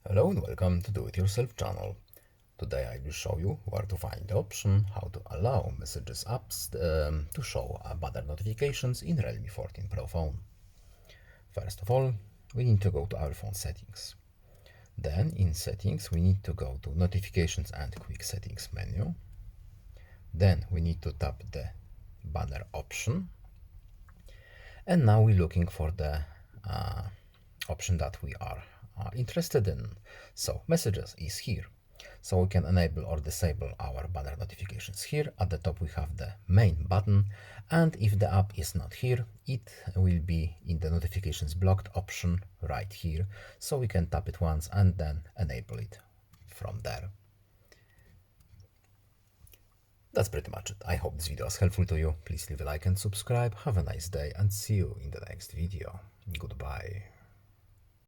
Hello and welcome to Do-It-Yourself channel. Today I will show you where to find the option how to allow messages apps to show banner notifications in Realme 14 Pro phone. First of all, we need to go to our phone settings. Then in settings we need to go to notifications and quick settings menu. Then we need to tap the banner option. And now we're looking for the option that we are interested in. So messages is here. So we can enable or disable our banner notifications here. At the top we have the main button, and if the app is not here, it will be in the notifications blocked option right here. So we can tap it once and then enable it from there. That's pretty much it. I hope this video was helpful to you. Please leave a like and subscribe. Have a nice day and see you in the next video. Goodbye.